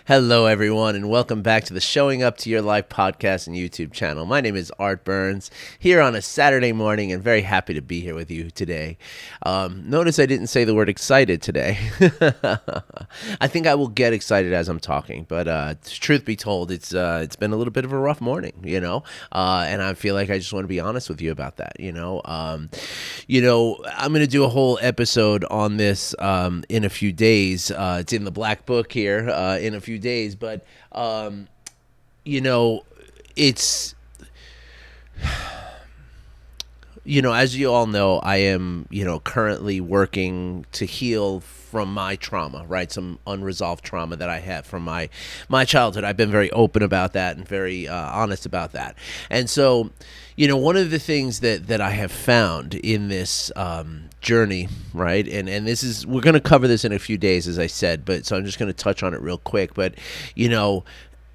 Hello, everyone, and welcome back to the Showing Up to Your Life podcast and YouTube channel. My name is Art Burns, here on a Saturday morning, and very happy to be here with you today. Notice I didn't say the word excited today. I think I will get excited as I'm talking, but truth be told, it's been a little bit of a rough morning, and I feel like I just want to be honest with you about that. I'm going to do a whole episode on this in a few days. It's in the Black Book here in a few days, but it's as you all know, I am currently working to heal from my trauma, right? Some unresolved trauma that I have from my childhood. I've been very open about that and very honest about that. And so one of the things that I have found in this journey, right? And this is, we're going to cover this in a few days, as I said, but so I'm just going to touch on it real quick. But,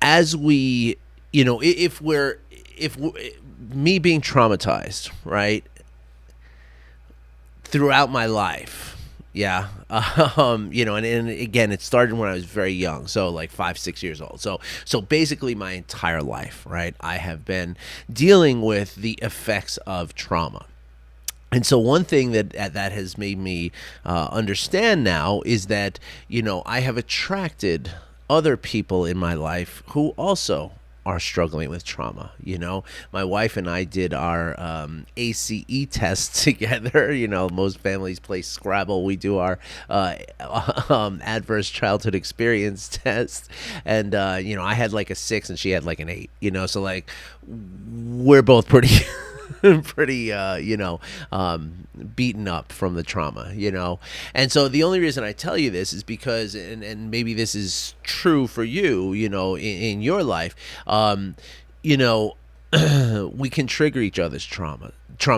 as we, if me being traumatized, right, throughout my life, yeah. And again, it started when I was very young. So like 5-6 years old. So basically my entire life, right, I have been dealing with the effects of trauma. And so one thing that has made me understand now is that, I have attracted other people in my life who also are struggling with trauma. My wife and I did our ACE test together. Most families play Scrabble. We do our adverse childhood experience test. And, I had like a 6 and she had like an 8, so like we're both pretty beaten up from the trauma, And so the only reason I tell you this is because, and maybe this is true for you, in your life, we can trigger each other's trauma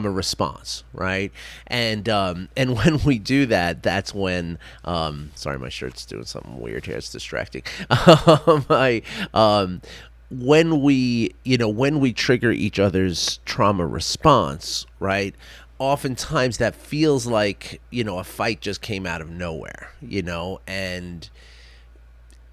response, right? And when we do that, that's when, sorry, my shirt's doing something weird here. It's distracting. When we trigger each other's trauma response, right, oftentimes that feels like, a fight just came out of nowhere, and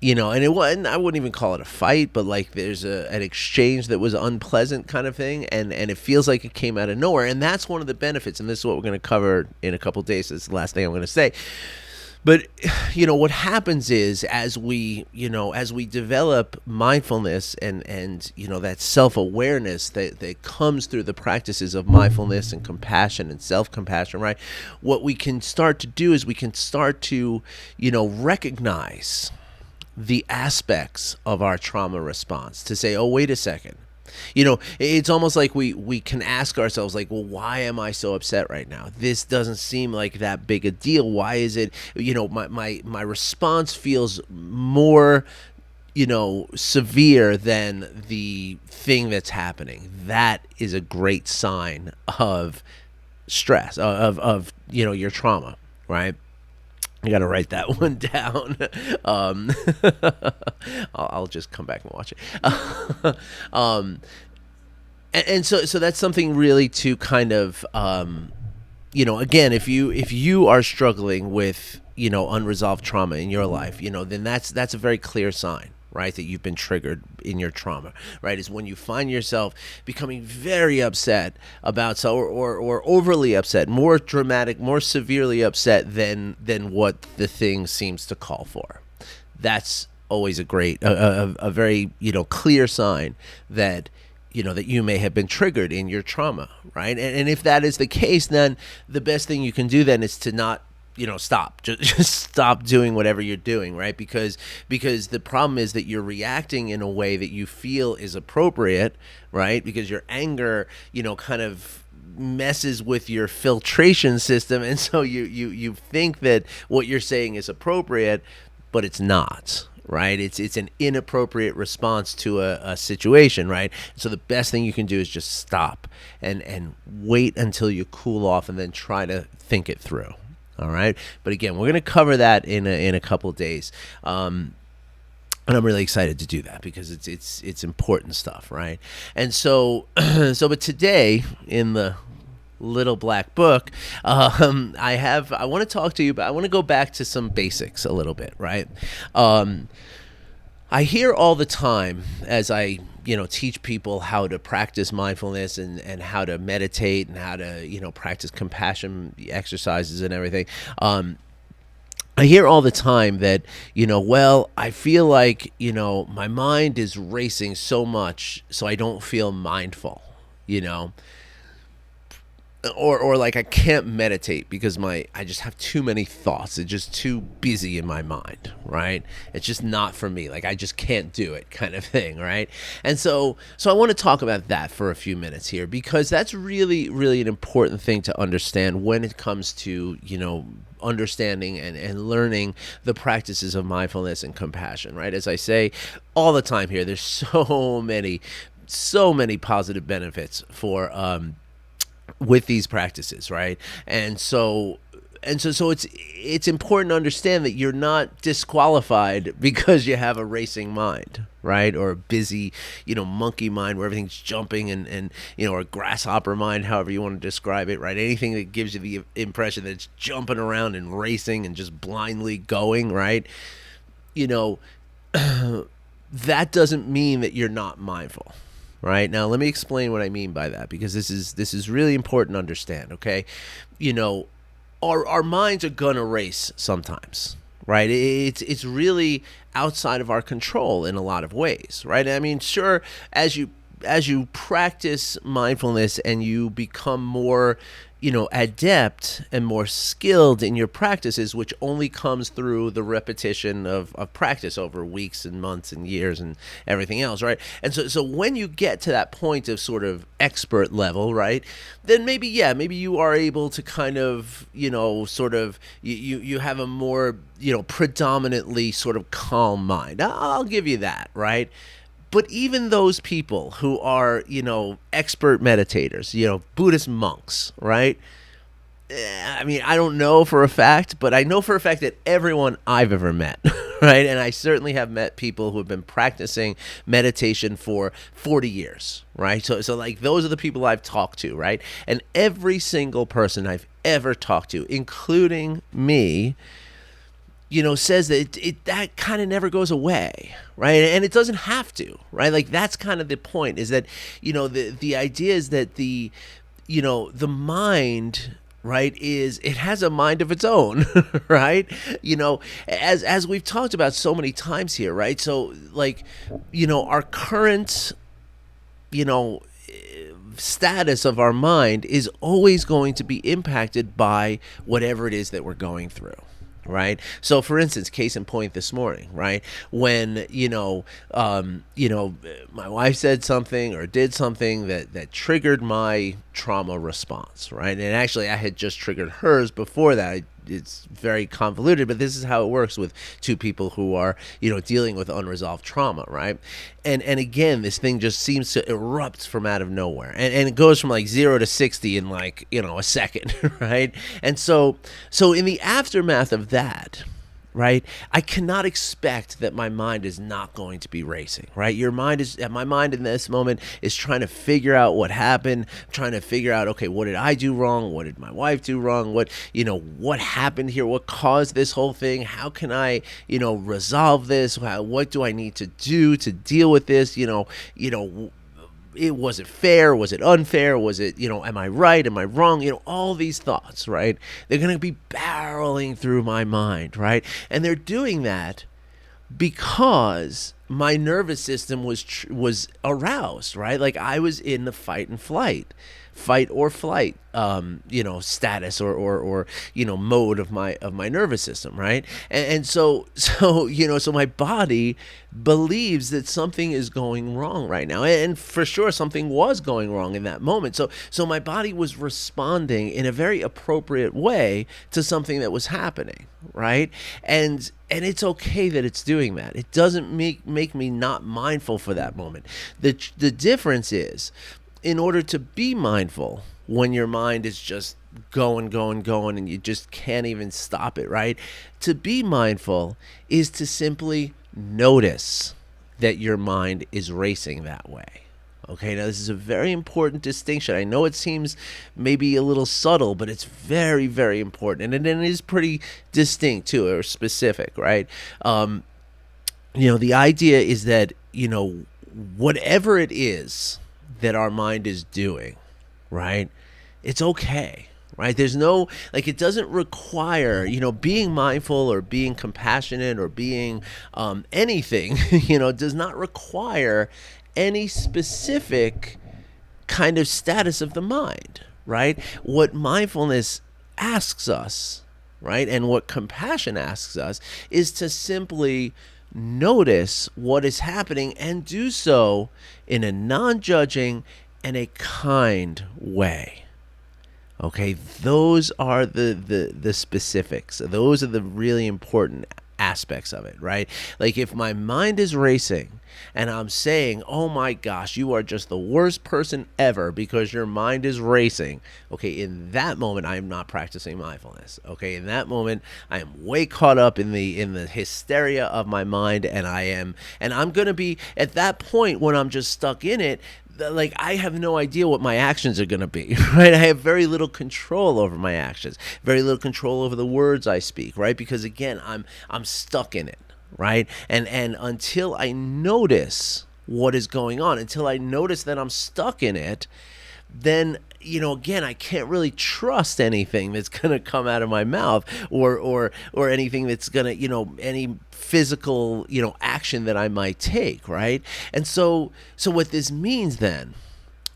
it wasn't, I wouldn't even call it a fight, but like there's an exchange that was unpleasant kind of thing, and it feels like it came out of nowhere. And that's one of the benefits, and this is what we're going to cover in a couple of days. This is the last thing I'm going to say. But, what happens is as we develop mindfulness and that self-awareness that comes through the practices of mindfulness and compassion and self-compassion, right? What we can start to do is we can start to, recognize the aspects of our trauma response to say, oh, wait a second. It's almost like we can ask ourselves, like, well, why am I so upset right now? This doesn't seem like that big a deal. Why is it, my response feels more, severe than the thing that's happening. That is a great sign of stress, of your trauma, right? I got to write that one down. I'll just come back and watch it. And so that's something really to kind of, again, if you are struggling with, unresolved trauma in your life, then that's a very clear sign, right, that you've been triggered in your trauma, right, is when you find yourself becoming very upset about or overly upset, more dramatic, more severely upset than what the thing seems to call for. That's always a great, a very, clear sign that, that you may have been triggered in your trauma, right? And if that is the case, then the best thing you can do then is to not, stop. Just stop doing whatever you're doing, right? Because the problem is that you're reacting in a way that you feel is appropriate, right? Because your anger, kind of messes with your filtration system, and so you think that what you're saying is appropriate, but it's not. Right? It's an inappropriate response to a situation, right? So the best thing you can do is just stop and wait until you cool off and then try to think it through. All right? But again, we're going to cover that in a couple of days. And I'm really excited to do that because it's important stuff, right? And so but today in the little black book, I want to talk to you, but I want to go back to some basics a little bit, right? I hear all the time as I, teach people how to practice mindfulness and how to meditate and how to, practice compassion exercises and everything. I hear all the time that, well, I feel like, my mind is racing so much, so I don't feel mindful, you know or like I can't meditate because my I just have too many thoughts. It's just too busy in my mind, right? It's just not for me. Like I just can't do it, kind of thing, right? And so I want to talk about that for a few minutes here because that's really really an important thing to understand when it comes to, understanding and learning the practices of mindfulness and compassion, right? As I say all the time here, there's so many positive benefits for with these practices, right? And so it's important to understand that you're not disqualified because you have a racing mind, right? Or a busy, monkey mind where everything's jumping and or a grasshopper mind, however you want to describe it, right? Anything that gives you the impression that it's jumping around and racing and just blindly going, right? You know, that doesn't mean that you're not mindful. Right now, let me explain what I mean by that because this is really important to understand. Okay, our minds are gonna race sometimes, right? It's really outside of our control in a lot of ways, right? I mean, sure, as you practice mindfulness and you become more adept and more skilled in your practices, which only comes through the repetition of practice over weeks and months and years and everything else, right? And so when you get to that point of sort of expert level, right, then maybe you are able to kind of, sort of, you have a more, predominantly sort of calm mind. I'll give you that, right? But even those people who are, expert meditators, Buddhist monks, right? I mean, I don't know for a fact, but I know for a fact that everyone I've ever met, right? And I certainly have met people who have been practicing meditation for 40 years, right? So like those are the people I've talked to, right? And every single person I've ever talked to, including me, says that that kind of never goes away, right? And it doesn't have to, right? Like that's kind of the point is that, the idea is that the mind, right, it has a mind of its own, right? As we've talked about so many times here, right? So like, our current, status of our mind is always going to be impacted by whatever it is that we're going through. Right. So, for instance, case in point this morning, right, when my wife said something or did something that triggered my trauma response, right, and actually I had just triggered hers before that. It's very convoluted, but this is how it works with two people who are, dealing with unresolved trauma, right? And again, this thing just seems to erupt from out of nowhere, and it goes from like 0 to 60 in like a second, right? And so in the aftermath of that, right, I cannot expect that my mind is not going to be racing, right? My mind in this moment is trying to figure out what happened, trying to figure out, okay, what did I do wrong? What did my wife do wrong? What happened here? What caused this whole thing? How can I, resolve this? What do I need to do to deal with this? Was it fair? Was it unfair? Was it, am I right? Am I wrong? All these thoughts, right? They're going to be barreling through my mind, right? And they're doing that because my nervous system was aroused, right? Like I was in the fight or flight, status or mode of my nervous system, right? And so my body believes that something is going wrong right now, and for sure something was going wrong in that moment. So my body was responding in a very appropriate way to something that was happening, right? And it's okay that it's doing that. It doesn't make me not mindful for that moment. The difference is, in order to be mindful when your mind is just going and you just can't even stop it, right? To be mindful is to simply notice that your mind is racing that way. Okay, now this is a very important distinction. I know it seems maybe a little subtle, but it's very, very important. And it is pretty distinct too, or specific, right? The idea is that, whatever it is that our mind is doing, right? It's okay, right? There's no, like, it doesn't require, being mindful or being compassionate or being anything, does not require any specific kind of status of the mind, right? What mindfulness asks us, right, and what compassion asks us is to simply notice what is happening and do so in a non-judging and a kind way. Okay, those are the specifics. Those are the really important aspects of it, right? Like, if my mind is racing and I'm saying, oh my gosh, you are just the worst person ever because your mind is racing. Okay, in that moment, I am not practicing mindfulness. Okay, in that moment, I am way caught up in the hysteria of my mind, and I'm gonna be at that point when I'm just stuck in it. Like, I have no idea what my actions are going to be, right? I have very little control over my actions, very little control over the words I speak, right? Because again, I'm stuck in it, right? And until I notice what is going on, until I notice that I'm stuck in it, then, again, I can't really trust anything that's going to come out of my mouth, or anything that's going to, any physical, action that I might take, right? And so what this means then,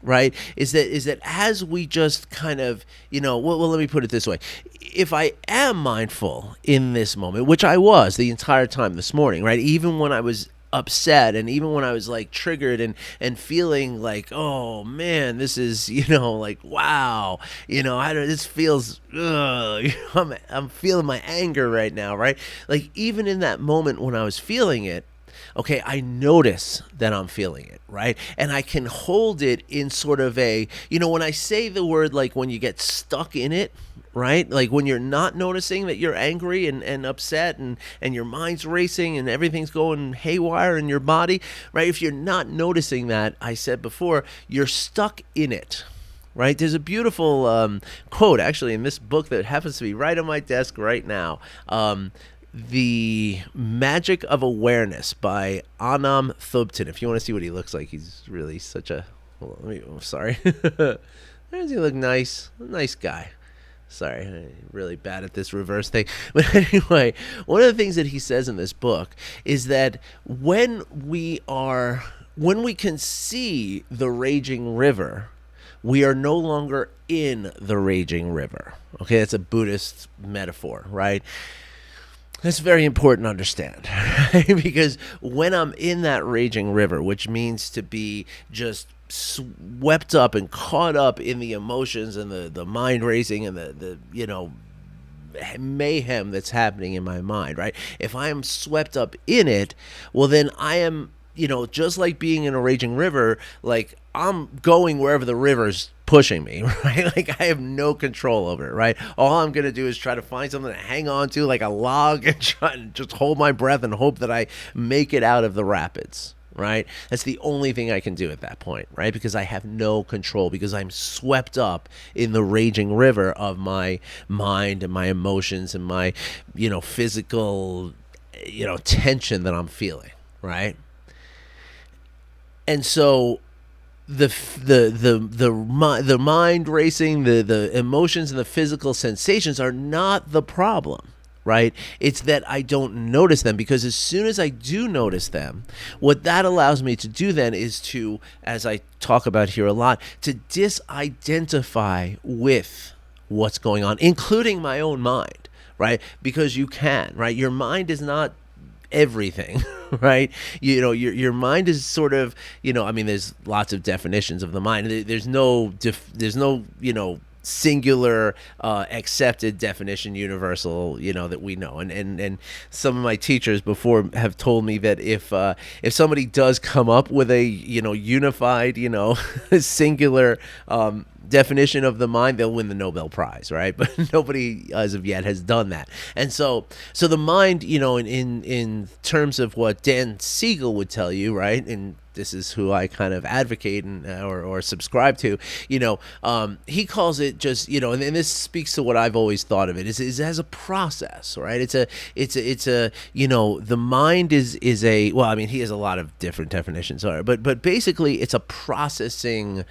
right, is that as we just kind of, well, let me put it this way. If I am mindful in this moment, which I was the entire time this morning, right, even when I was upset, and even when I was like triggered and feeling like, oh man, this is, like, wow, this feels, I'm feeling my anger right now, right? Like, even in that moment when I was feeling it, okay, I notice that I'm feeling it, right? And I can hold it in sort of a, when I say the word, like, when you get stuck in it, right? Like, when you're not noticing that you're angry and upset, and your mind's racing and everything's going haywire in your body, right? If you're not noticing that, I said before, you're stuck in it. Right? There's a beautiful quote, actually, in this book that happens to be right on my desk right now. The Magic of Awareness by Anam Thubten. If you want to see what he looks like, he's really such a... sorry. Does he look nice? Nice guy. Sorry, I'm really bad at this reverse thing. But anyway, one of the things that he says in this book is that when we can see the raging river, we are no longer in the raging river. Okay, that's a Buddhist metaphor, right? That's very important to understand, right? Because when I'm in that raging river, which means to be just swept up and caught up in the emotions and the mind racing and the mayhem that's happening in my mind, right? If I am swept up in it, well, then I am, just like being in a raging river, like, I'm going wherever the river's pushing me, right? Like, I have no control over it, right? All I'm going to do is try to find something to hang on to, like a log, and try and just hold my breath and hope that I make it out of the rapids, right? That's the only thing I can do at that point, right? Because I have no control, because I'm swept up in the raging river of my mind and my emotions and my, physical, tension that I'm feeling, right? And so the mind racing, the emotions and the physical sensations are not the problem, right? It's that I don't notice them, because as soon as I do notice them, what that allows me to do then is to, as I talk about here a lot, to disidentify with what's going on, including my own mind, right? Because you can, right? Your mind is not everything, right? Your mind is sort of, there's lots of definitions of the mind. There's no singular accepted definition, universal, that we know. And some of my teachers before have told me that if somebody does come up with a unified, singular definition of the mind, they'll win the Nobel Prize, right? But nobody as of yet has done that. And so the mind, in terms of what Dan Siegel would tell you, right? And this is who I kind of advocate and or subscribe to. He calls it just, and this speaks to what I've always thought of it is as a process, right? It's a the mind is a, well, I mean, he has a lot of different definitions, but basically it's a processing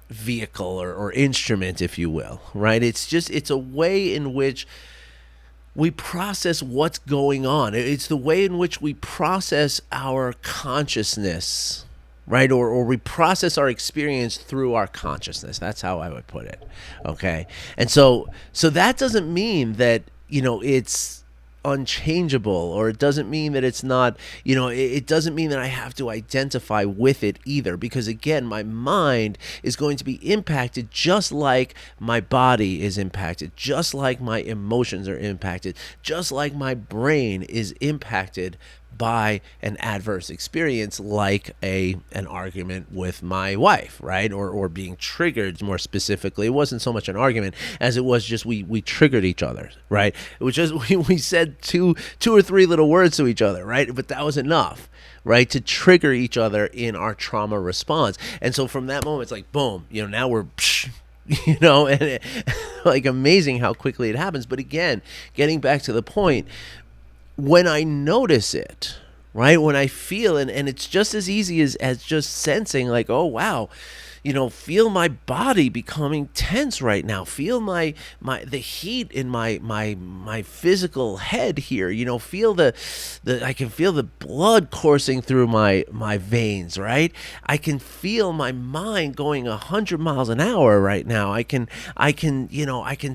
vehicle or instrument, if you will, right? It's a way in which we process what's going on. It's the way in which we process our consciousness, right? Or we process our experience through our consciousness. That's how I would put it. Okay. And so that doesn't mean that, it's unchangeable, or it doesn't mean that it's not, it doesn't mean that I have to identify with it either, because again, my mind is going to be impacted just like my body is impacted, just like my emotions are impacted, just like my brain is impacted by an adverse experience like an argument with my wife, right? Or being triggered. More specifically, it wasn't so much an argument as it was just we triggered each other, right? It was just we said two or three little words to each other, right? But that was enough, right, to trigger each other in our trauma response. And so from that moment, it's like boom, now we're and like amazing how quickly it happens. But again, getting back to the point, when I notice it, right, when I feel it, and it's just as easy as just sensing like, oh, wow, feel my body becoming tense right now. Feel the heat in my physical head here. Feel I can feel the blood coursing through my veins, right? I can feel my mind going 100 miles an hour right now. I can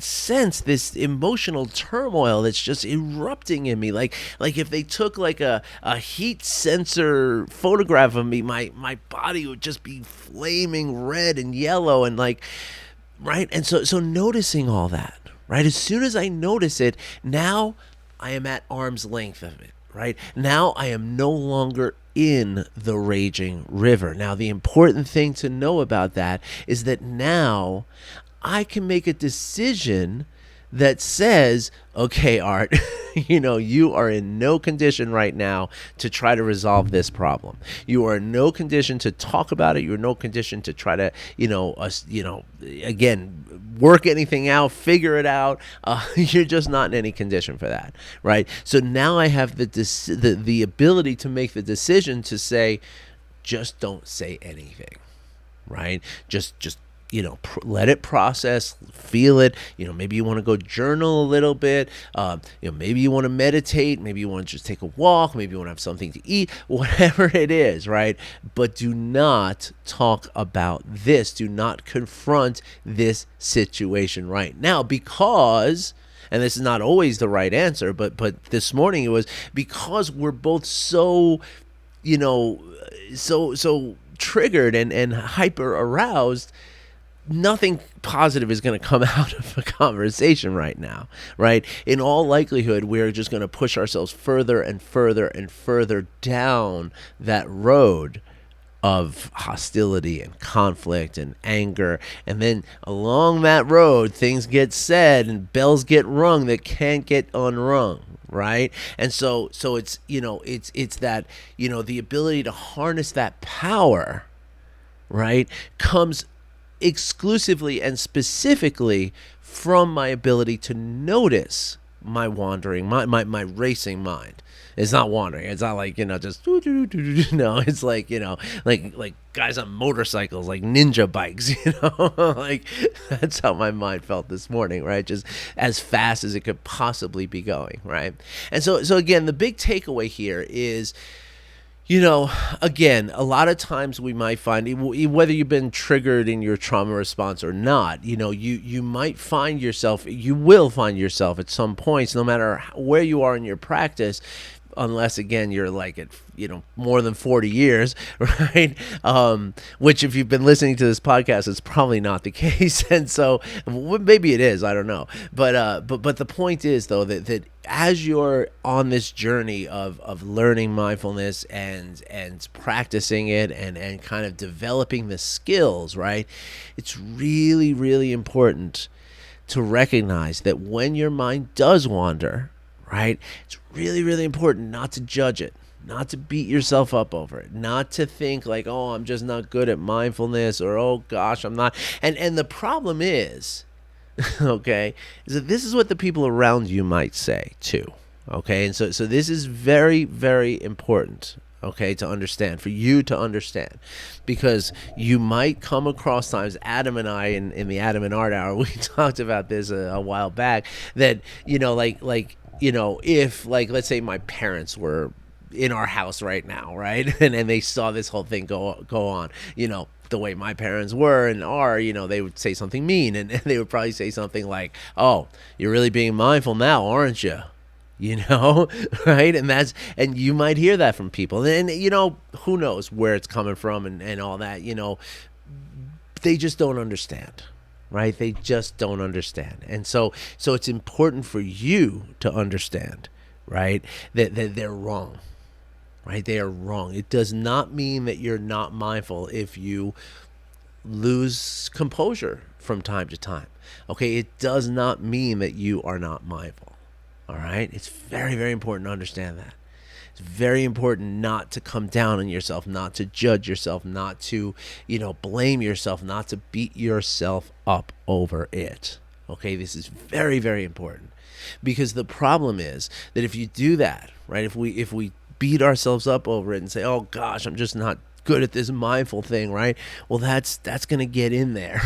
sense this emotional turmoil that's just erupting in me. Like if they took like a heat sensor photograph of me, my body would just be flaming red and yellow and like, right? And so noticing all that, right? As soon as I notice it, now I am at arm's length of it, right? Now I am no longer in the raging river. Now, the important thing to know about that is that now I can make a decision that says, okay, Art, you are in no condition right now to try to resolve this problem. You are in no condition to talk about it. You're in no condition to try to, again, work anything out, figure it out. You're just not in any condition for that, right? So now I have the ability to make the decision to say, just don't say anything, right? Just let it process, feel it. Maybe you want to go journal a little bit. Maybe you want to meditate. Maybe you want to just take a walk. Maybe you want to have something to eat, whatever it is, right? But do not talk about this. Do not confront this situation right now, because, and this is not always the right answer, but this morning it was, because we're both so triggered and hyper aroused. Nothing positive is going to come out of a conversation right now, right? In all likelihood, we're just going to push ourselves further and further and further down that road of hostility and conflict and anger. And then along that road, things get said and bells get rung that can't get unrung. Right. And so it's, it's that, the ability to harness that power, right, comes exclusively and specifically from my ability to notice my wandering, my racing mind. It's not wandering. It's not like, just no, it's like, like guys on motorcycles, like ninja bikes, like that's how my mind felt this morning, right? Just as fast as it could possibly be going, right? And so again, the big takeaway here is, again, a lot of times we might find, whether you've been triggered in your trauma response or not, you might find yourself, you will find yourself at some points, no matter where you are in your practice, unless again you're like at more than 40 years, right? Which if you've been listening to this podcast, it's probably not the case, and so maybe it is. I don't know, but the point is though that as you're on this journey of learning mindfulness and practicing it and kind of developing the skills, right? It's really, really important to recognize that when your mind does wander, right, it's really, really important not to judge it, not to beat yourself up over it, not to think like, oh, I'm just not good at mindfulness, or oh gosh, I'm not. And the problem is, okay, is that this is what the people around you might say too. Okay, and so this is very, very important, okay, to understand, for you to understand, because you might come across times. Adam and I, in the Adam and Art Hour, we talked about this a while back, that if, like, let's say my parents were in our house right now, right, and they saw this whole thing go on, the way my parents were and are, they would say something mean, and they would probably say something like, oh, you're really being mindful now, aren't you? Right? And you might hear that from people, and who knows where it's coming from, and all that. They just don't understand, right? They just don't understand. And so it's important for you to understand, right, that they're wrong, right? They are wrong. It does not mean that you're not mindful if you lose composure from time to time. Okay, it does not mean that you are not mindful. All right? It's very, very important to understand that. It's very important not to come down on yourself, not to judge yourself, not to, blame yourself, not to beat yourself up over it. Okay, this is very, very important, because the problem is that if you do that, right, if we beat ourselves up over it and say, oh gosh, I'm just not good at this mindful thing, right? Well, that's going to get in there,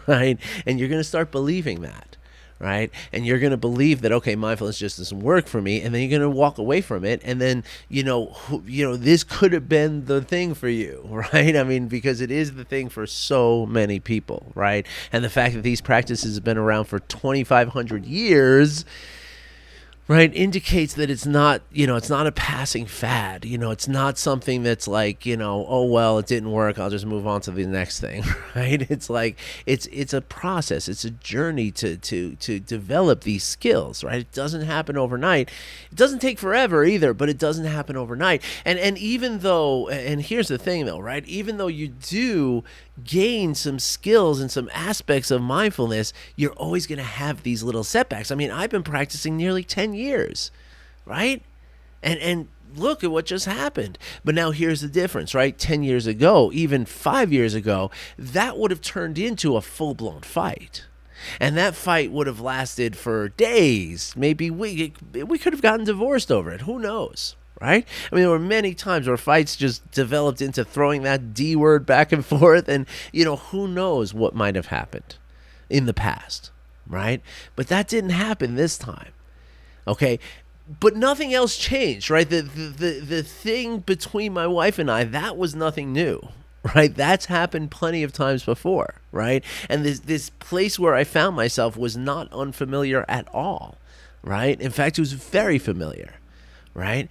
right? And you're going to start believing that. Right? And you're going to believe that, okay, mindfulness just doesn't work for me. And then you're going to walk away from it. And then, this could have been the thing for you, right? I mean, because it is the thing for so many people, right? And the fact that these practices have been around for 2,500 years, right, indicates that it's not, it's not a passing fad. It's not something that's like, oh, well, it didn't work, I'll just move on to the next thing, right? It's like, it's a process. It's a journey to develop these skills, right? It doesn't happen overnight. It doesn't take forever either, but it doesn't happen overnight. And even though, and here's the thing though, right? Even though you do gain some skills and some aspects of mindfulness, you're always going to have these little setbacks. I mean, I've been practicing nearly 10 years, right? And look at what just happened. But now here's the difference, right? 10 years ago, even 5 years ago, that would have turned into a full-blown fight. And that fight would have lasted for days, maybe we could have gotten divorced over it. Who knows? Right? I mean, there were many times where fights just developed into throwing that D word back and forth, and, who knows what might have happened in the past, right? But that didn't happen this time, okay? But nothing else changed, right? The thing between my wife and I, that was nothing new, right? That's happened plenty of times before, right? And this place where I found myself was not unfamiliar at all, right? In fact, it was very familiar, right?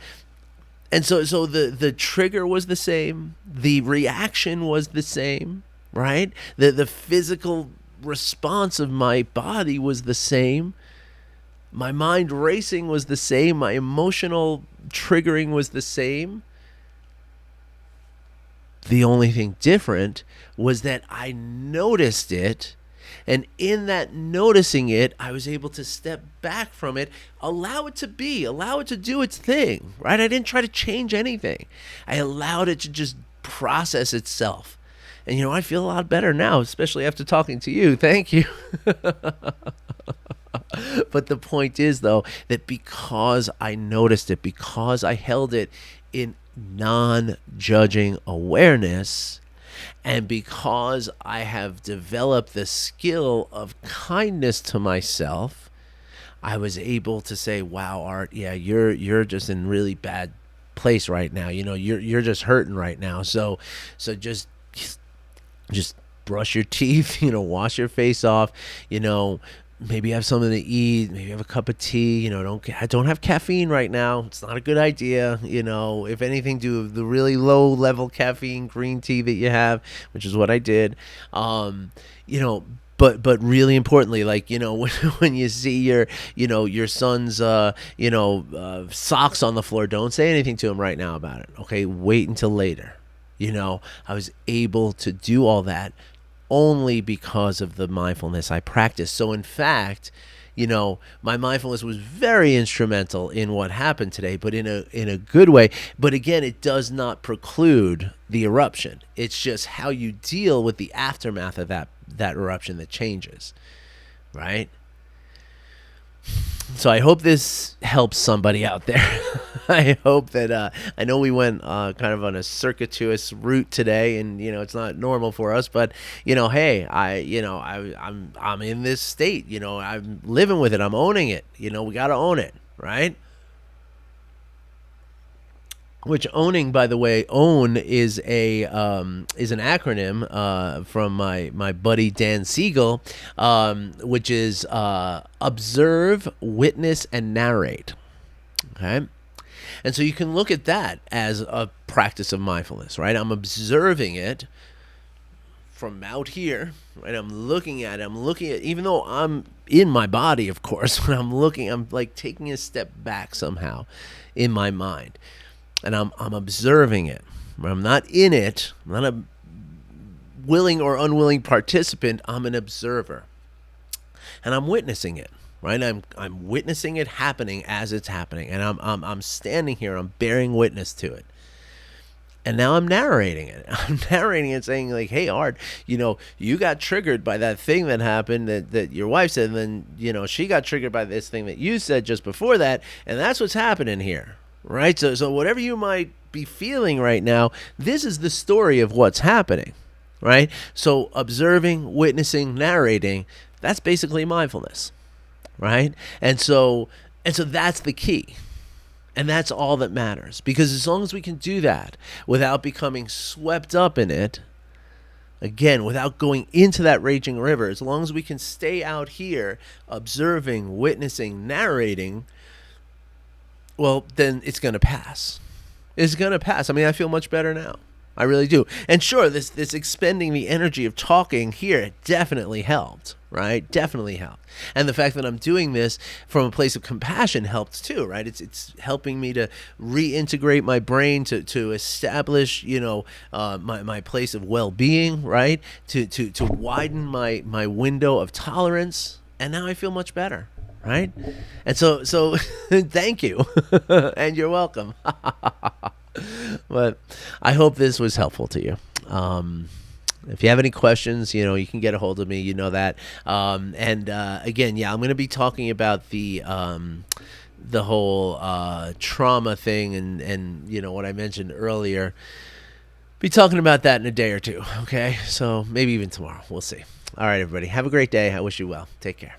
And so the trigger was the same, the reaction was the same, right? The physical response of my body was the same. My mind racing was the same. My emotional triggering was the same. The only thing different was that I noticed it. And in that noticing it, I was able to step back from it, allow it to be, allow it to do its thing, right? I didn't try to change anything. I allowed it to just process itself. And, I feel a lot better now, especially after talking to you. Thank you. But the point is, though, that because I noticed it, because I held it in non-judging awareness, and because I have developed the skill of kindness to myself, I was able to say, wow, Art, yeah, you're just in really bad place right now. You're just hurting right now. So just brush your teeth, wash your face off, maybe have something to eat, maybe have a cup of tea. Don't have caffeine right now. It's not a good idea. If anything, do the really low level caffeine green tea that you have, which is what I did. You know, but really importantly, like, when you see your son's socks on the floor, don't say anything to him right now about it. Okay, wait until later. I was able to do all that only because of the mindfulness I practiced. So in fact, my mindfulness was very instrumental in what happened today, but in a good way. But again, it does not preclude the eruption. It's just how you deal with the aftermath of that eruption that changes, right? So I hope this helps somebody out there. I hope that I know we went kind of on a circuitous route today, and it's not normal for us, but hey, I'm in this state. I'm living with it. I'm owning it. We got to own it, right? Which owning, by the way, own is an acronym from my buddy Dan Siegel, which is observe, witness, and narrate. Okay, and so you can look at that as a practice of mindfulness, right? I'm observing it from out here, right? I'm looking at, even though I'm in my body, of course. When I'm looking, I'm like taking a step back somehow in my mind. And I'm observing it. I'm not in it. I'm not a willing or unwilling participant. I'm an observer, and I'm witnessing it. Right? I'm witnessing it happening as it's happening, and I'm standing here. I'm bearing witness to it. And now I'm narrating it. I'm narrating it, saying like, "Hey, Art, you got triggered by that thing that happened that your wife said, and then she got triggered by this thing that you said just before that, and that's what's happening here." Right? So whatever you might be feeling right now, this is the story of what's happening, right? So observing, witnessing, narrating, that's basically mindfulness, right? And so that's the key. And that's all that matters. Because as long as we can do that without becoming swept up in it, again, without going into that raging river, as long as we can stay out here observing, witnessing, narrating, well, then it's going to pass. It's going to pass. I mean, I feel much better now. I really do. And sure, this expending the energy of talking here definitely helped, right? Definitely helped. And the fact that I'm doing this from a place of compassion helped too, right? It's helping me to reintegrate my brain to establish, my place of well-being, right? To widen my window of tolerance. And now I feel much better. Right? And so thank you. And you're welcome. But I hope this was helpful to you. If you have any questions, you can get a hold of me. You know that. And again, I'm going to be talking about the whole trauma thing and what I mentioned earlier. Be talking about that in a day or two. Okay? So maybe even tomorrow. We'll see. All right, everybody. Have a great day. I wish you well. Take care.